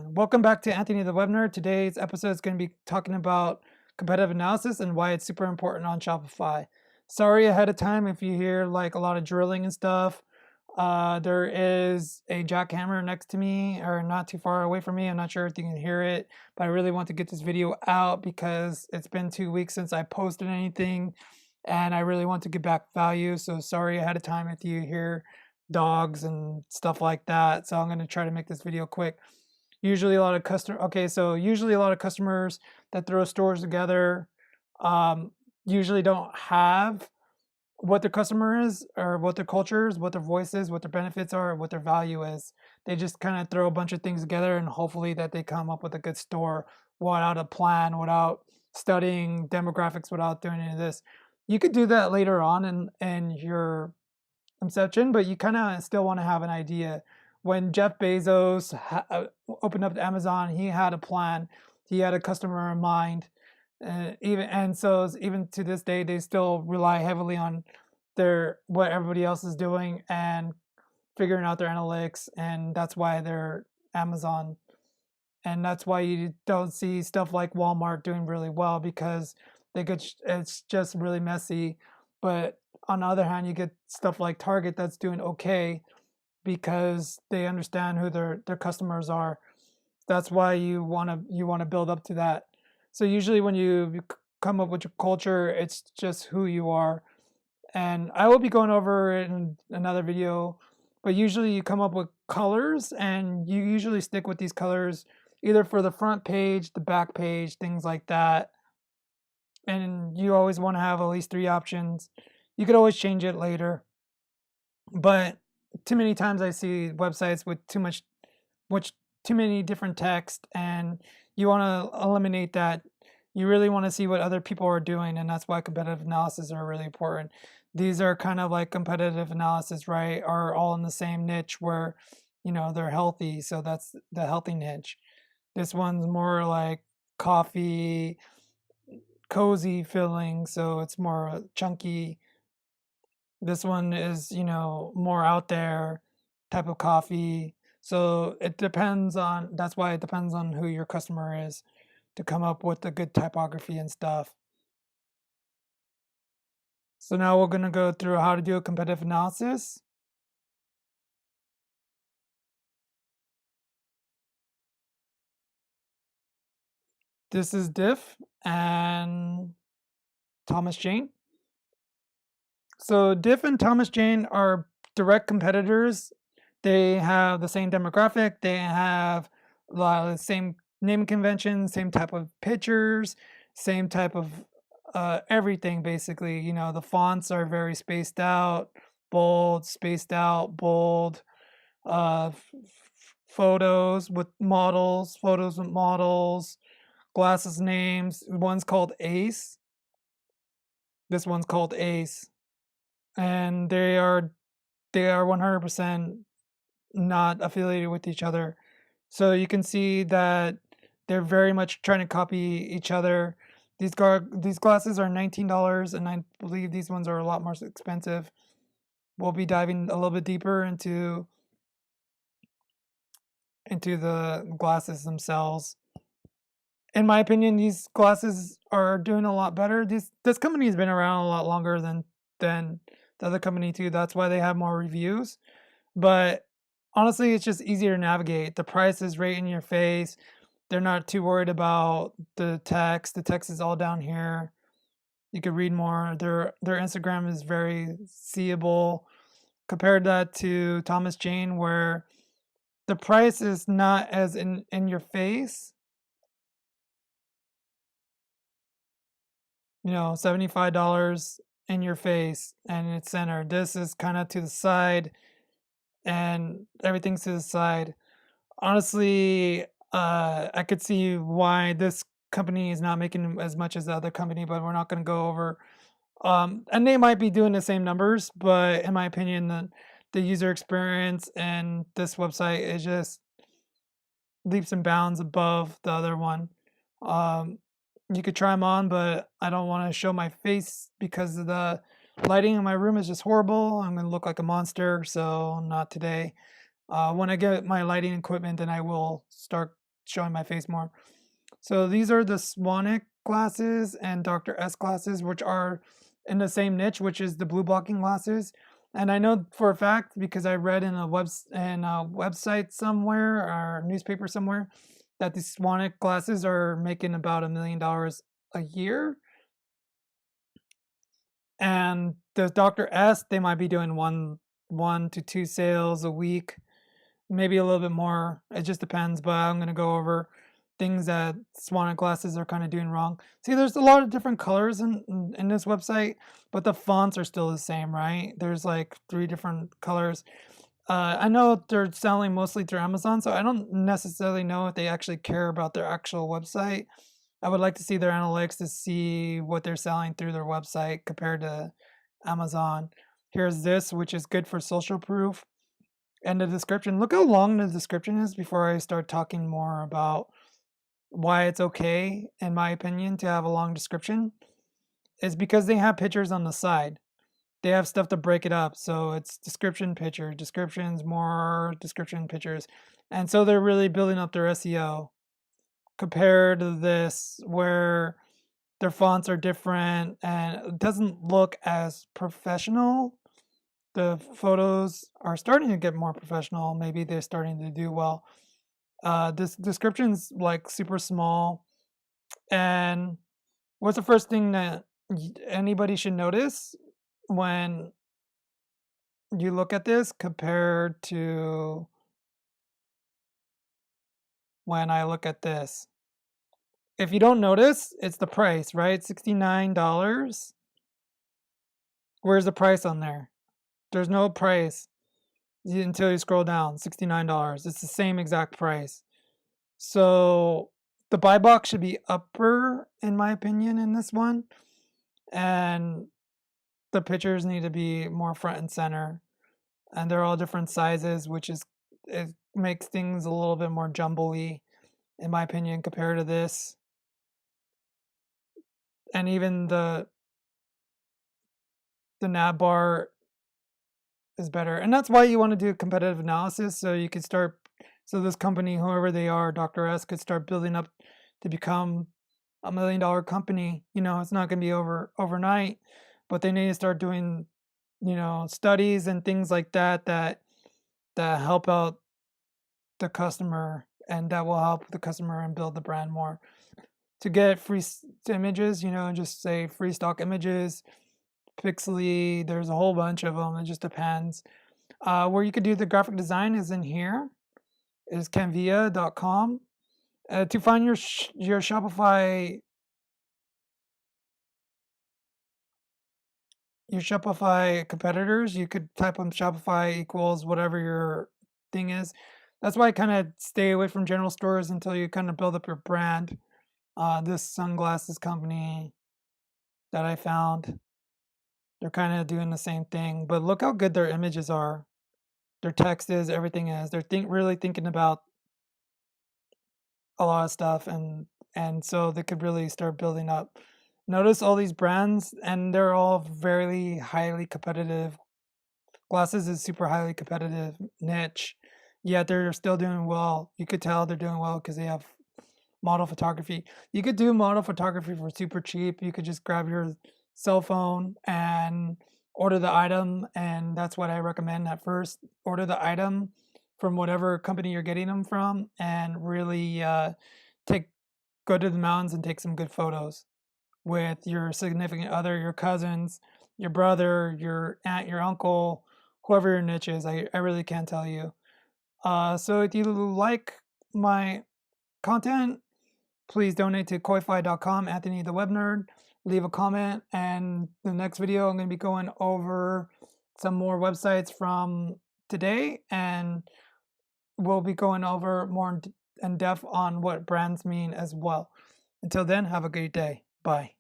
Welcome back to Anthony the Web Nerd. Today's episode is going to be talking about competitive analysis and why it's super important on Shopify. Sorry ahead of time if you hear like a lot of drilling and stuff. There is a jackhammer next to me or not too far away from me. I'm not sure if you can hear it, but I really want to get this video out because it's been 2 weeks since I posted anything and I really want to get back value. So sorry ahead of time if you hear dogs and stuff like that. So I'm going to try to make this video quick. Usually a lot of customers that throw stores together usually don't have what their customer is or what their culture is, what their voice is, what their benefits are, what their value is. They just kind of throw a bunch of things together and hopefully that they come up with a good store without a plan, without studying demographics, without doing any of this. You could do that later on in your inception, but you kind of still want to have an idea. When Jeff Bezos opened up Amazon, he had a plan. He had a customer in mind. Even to this day, they still rely heavily on what everybody else is doing and figuring out their analytics, and that's why they're Amazon. And that's why you don't see stuff like Walmart doing really well because it's just really messy. But on the other hand, you get stuff like Target that's doing okay because they understand who their customers are. That's why you want to build up to that. So usually when you come up with your culture, it's just who you are. And I will be going over it in another video, but usually you come up with colors and you usually stick with these colors either for the front page, the back page, things like that. And you always want to have at least 3 options. You could always change it later. But too many times I see websites with too many different text, and you want to eliminate that. You really want to see what other people are doing, and that's why competitive analysis are really important. These are kind of like competitive analysis, right? Are all in the same niche where, they're healthy, so that's the healthy niche. This one's more like coffee, cozy feeling, so it's more chunky. This one is, more out there type of coffee. So that's why it depends on who your customer is to come up with a good typography and stuff. So now we're going to go through how to do a competitive analysis. This is Diff and Thomas Jane. So Diff and Thomas Jane are direct competitors. They have the same demographic. They have a lot of the same naming conventions, same type of pictures, same type of everything basically. The fonts are very spaced out, bold, photos with models, glasses names. One's called Ace. This one's called Ace. And they are 100% not affiliated with each other. So you can see that they're very much trying to copy each other. These glasses are $19, and I believe these ones are a lot more expensive. We'll be diving a little bit deeper into the glasses themselves. In my opinion, these glasses are doing a lot better. This company has been around a lot longer than the other company too. That's why they have more reviews. But honestly, it's just easier to navigate. The price is right in your face. They're not too worried about the text. The text is all down here. You could read more. Their Instagram is very seeable. Compared that to Thomas Jane, where the price is not as in your face. $75 in your face and it's centered. This is kind of to the side and everything's to the side. Honestly, I could see why this company is not making as much as the other company, but we're not going to go over. And they might be doing the same numbers, but in my opinion, the user experience and this website is just leaps and bounds above the other one. You could try them on, but I don't want to show my face because the lighting in my room is just horrible. I'm going to look like a monster, so not today. When I get my lighting equipment, then I will start showing my face more. So these are the Swanick glasses and Dr. S glasses, which are in the same niche, which is the blue blocking glasses. And I know for a fact because I read in a website somewhere or newspaper somewhere that these Swanick glasses are making about $1 million a year. And the Dr. S, they might be doing one to two sales a week, maybe a little bit more. It just depends, but I'm going to go over things that Swannet glasses are kind of doing wrong. See, there's a lot of different colors in this website, but the fonts are still the same, right? There's like 3 different colors. I know they're selling mostly through Amazon, so I don't necessarily know if they actually care about their actual website. I would like to see their analytics to see what they're selling through their website compared to Amazon. Here's this, which is good for social proof. And the description, look how long the description is before I start talking more about why it's okay, in my opinion, to have a long description. Is because they have pictures on the side. They have stuff to break it up. So it's description, picture, descriptions, more description, pictures. And so they're really building up their SEO compared to this where their fonts are different and it doesn't look as professional. The photos are starting to get more professional. Maybe they're starting to do well. This description's like super small. And what's the first thing that anybody should notice when you look at this compared to when I look at this? If you don't notice, it's the price, right? $69. Where's the price on there? There's no price until you scroll down. $69. It's the same exact price. So the buy box should be upper, in my opinion, in this one. And the pictures need to be more front and center. And they're all different sizes, which is it makes things a little bit more jumbly, in my opinion, compared to this. And even the nav bar is better. And that's why you want to do competitive analysis, so you can start, so this company, whoever they are, Dr. S, could start building up to become $1 million company. You know, it's not going to be overnight, but they need to start doing, studies and things like that help out the customer, and that will help the customer and build the brand more. To get free images, just say free stock images, Pixely, there's a whole bunch of them. It just depends. Where you could do the graphic design is in here, is canvia.com. To find your Shopify competitors, you could type on Shopify equals whatever your thing is. That's why I kind of stay away from general stores until you kind of build up your brand. This sunglasses company that I found, they're kind of doing the same thing, but look how good their images are. Their text is, everything is. They're really thinking about a lot of stuff, and so they could really start building up. Notice all these brands, and they're all very highly competitive. Glasses is super highly competitive niche, yet they're still doing well. You could tell they're doing well because they have model photography. You could do model photography for super cheap. You could just grab your cell phone and order the item, and that's what I recommend at first. Order the item from whatever company you're getting them from, and really go to the mountains and take some good photos with your significant other, your cousins, your brother, your aunt, your uncle, whoever your niche is. I really can't tell you. So if you like my content, please donate to koifi.com, Anthony the Web Nerd. Leave a comment, and the next video I'm going to be going over some more websites from today, and we'll be going over more in depth on what brands mean as well. Until then, have a great day. Bye.